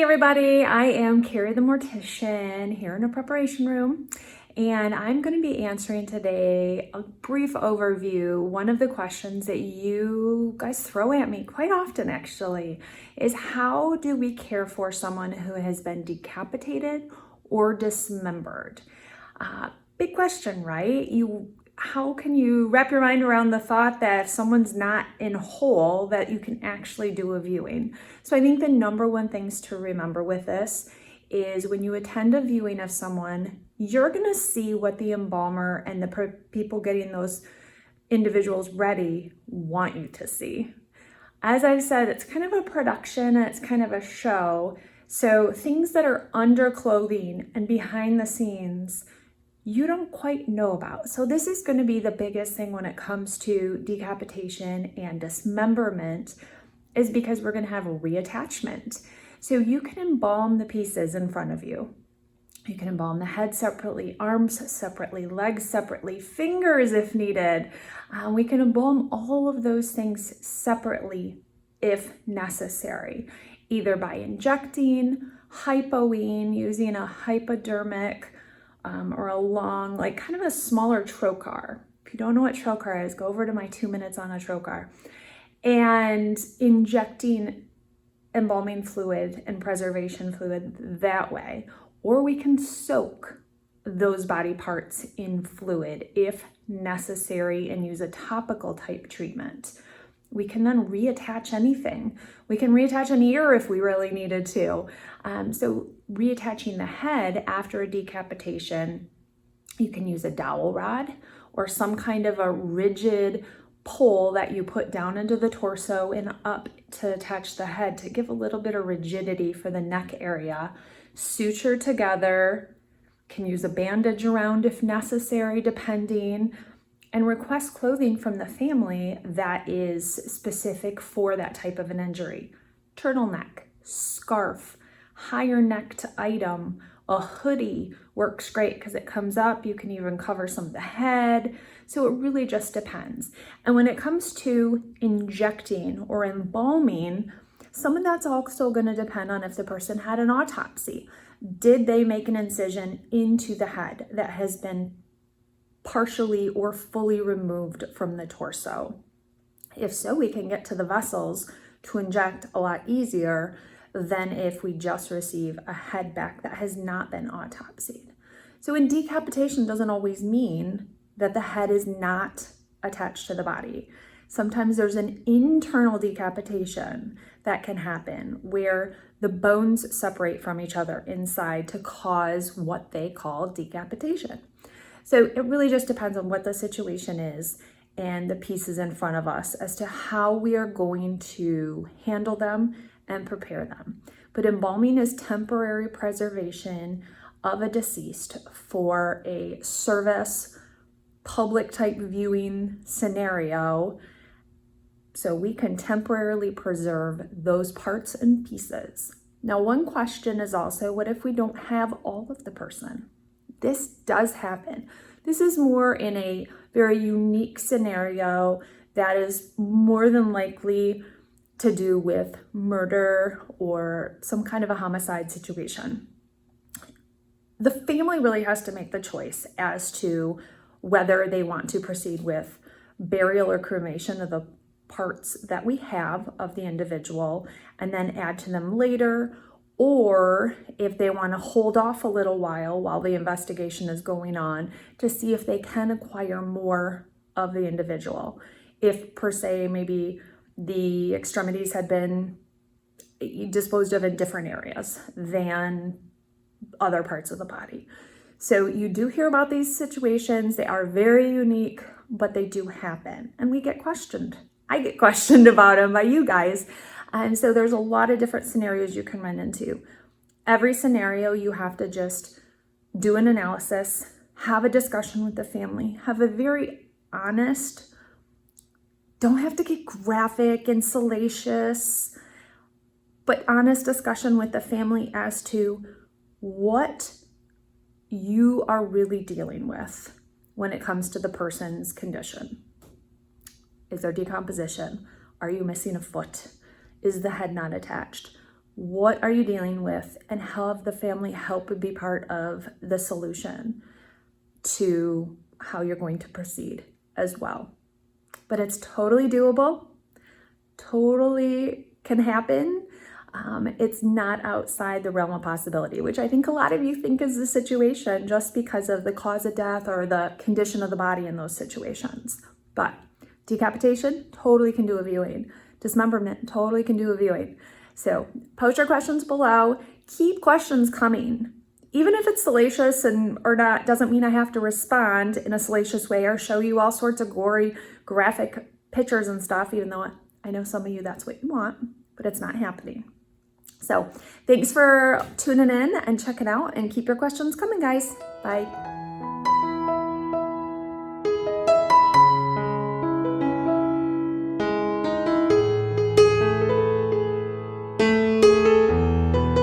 Hey everybody, I am Kari the Mortician here in a preparation room, and I'm going to be answering today a brief overview. One of the questions that you guys throw at me quite often actually is, how do we care for someone who has been decapitated or dismembered? Big question, right? How can you wrap your mind around the thought that if someone's not in whole, that you can actually do a viewing? So I think the number one things to remember with this is when you attend a viewing of someone, you're going to see what the embalmer and the people getting those individuals ready want you to see. As I've said, it's kind of a production, it's kind of a show. So things that are under clothing and behind the scenes, you don't quite know about. So this is going to be the biggest thing when it comes to decapitation and dismemberment, is because we're going to have a reattachment. So you can embalm the pieces in front of you. You can embalm the head separately, arms separately, legs separately, fingers if needed. We can embalm all of those things separately if necessary, either by injecting, hypoing, using a hypodermic, or a long, like kind of a smaller trocar. If you don't know what trocar is, go over to my 2 minutes on a trocar. And injecting embalming fluid and preservation fluid that way. Or we can soak those body parts in fluid if necessary and use a topical type treatment. We can then reattach anything. We can reattach an ear if we really needed to. So reattaching the head after a decapitation, you can use a dowel rod or some kind of a rigid pole that you put down into the torso and up to attach the head to give a little bit of rigidity for the neck area. Suture together, can use a bandage around if necessary, depending, and request clothing from the family that is specific for that type of an injury. Turtleneck, scarf, higher necked item, a hoodie works great because it comes up. You can even cover some of the head. So it really just depends. And when it comes to injecting or embalming, some of that's also going to depend on if the person had an autopsy. Did they make an incision into the head that has been partially or fully removed from the torso? If so, we can get to the vessels to inject a lot easier than if we just receive a head back that has not been autopsied. So in decapitation doesn't always mean that the head is not attached to the body. Sometimes there's an internal decapitation that can happen where the bones separate from each other inside to cause what they call decapitation. So it really just depends on what the situation is and the pieces in front of us as to how we are going to handle them and prepare them. But embalming is temporary preservation of a deceased for a service, public type viewing scenario. So we can temporarily preserve those parts and pieces. Now, one question is also, what if we don't have all of the person? This does happen. This is more in a very unique scenario that is more than likely to do with murder or some kind of a homicide situation. The family really has to make the choice as to whether they want to proceed with burial or cremation of the parts that we have of the individual and then add to them later, or if they want to hold off a little while the investigation is going on to see if they can acquire more of the individual. If per se, maybe the extremities had been disposed of in different areas than other parts of the body. So you do hear about these situations. They are very unique, but they do happen. And we get questioned. I get questioned about them by you guys. And so there's a lot of different scenarios you can run into. Every scenario, you have to just do an analysis, have a discussion with the family, have a very honest, don't have to get graphic and salacious, but honest discussion with the family as to what you are really dealing with when it comes to the person's condition. Is there decomposition? Are you missing a foot? Is the head not attached? What are you dealing with, and have the family help be part of the solution to how you're going to proceed as well. But it's totally doable, totally can happen. It's not outside the realm of possibility, which I think a lot of you think is the situation just because of the cause of death or the condition of the body in those situations. But decapitation, totally can do a viewing. Dismemberment, totally can do a viewing. So post your questions below. Keep questions coming. Even if it's salacious or not, doesn't mean I have to respond in a salacious way or show you all sorts of gory, graphic pictures and stuff, even though I know some of you that's what you want, but it's not happening. So thanks for tuning in and checking out, and keep your questions coming, guys. Bye.